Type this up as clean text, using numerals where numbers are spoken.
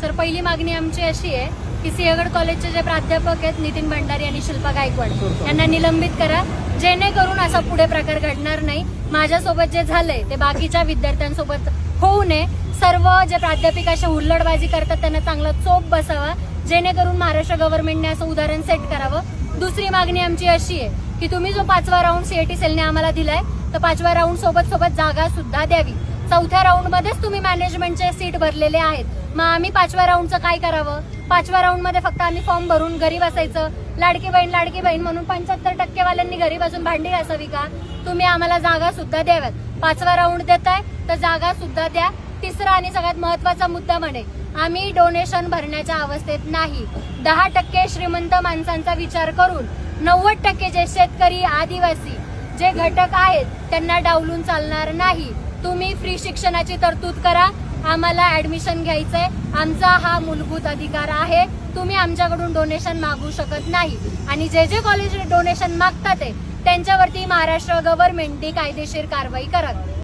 Sir, पहिली मागणी आमची अशी आहे की सिंहगड कॉलेजचे जे प्राध्यापक आहेत नितीन भंडारी आणि शिल्पा गायकवाड यांना निलंबित करा, जेणेकरून असा पुढे प्रकार घडणार नाही. माझ्यासोबत जे झालंय ते बाकीच्या विद्यार्थ्यांसोबत होऊ नये. सर्व जे प्राध्यापिका अशा हुल्लडबाजी करतात त्यांना चांगला चोप बसावा, जेणेकरून महाराष्ट्र गव्हर्नमेंटने असं उदाहरण सेट करावं. दुसरी मागणी आमची अशी आहे की तुम्ही जो 5वा राऊंड सीएटी सेलने आम्हाला दिलाय तर 5व्या राऊंड सोबत जागा सुद्धा द्यावी. 4थ्या राऊंड मध्येच तुम्ही मॅनेजमेंटचे सीट भरलेले आहेत, मग आम्ही 5व्या राऊंडचं काय करावं? 5व्या राऊंड मध्ये फक्त आम्ही फॉर्म भरून घरी बसायचं, लाडकी बहीण म्हणून 75% वाल्यांनी घरी बसून भांडी घासावी का? तुम्ही आम्हाला जागा सुद्धा द्याव्यात. 5वा राऊंड देताय तर जागा सुद्धा द्या. तिसरा आणि सगळ्यात महत्वाचा मुद्दा म्हणे, आम्ही डोनेशन भरण्याच्या अवस्थेत नाही. 10% श्रीमंत माणसांचा विचार करून 90% जे शेतकरी आदिवासी जे घटक आहेत त्यांना डावलून चालणार नाही. तुम्ही फ्री शिक्षणाची तरतूद करा. आम्हाला ऍडमिशन घ्यायचंय, आमचा हा मूलभूत अधिकार आहे. तुम्ही आमच्याकडून डोनेशन मागू शकत नाही. आणि जे जे कॉलेज डोनेशन मागतात त्यांच्यावरती महाराष्ट्र गव्हर्नमेंटने कायदेशीर कारवाई करावी.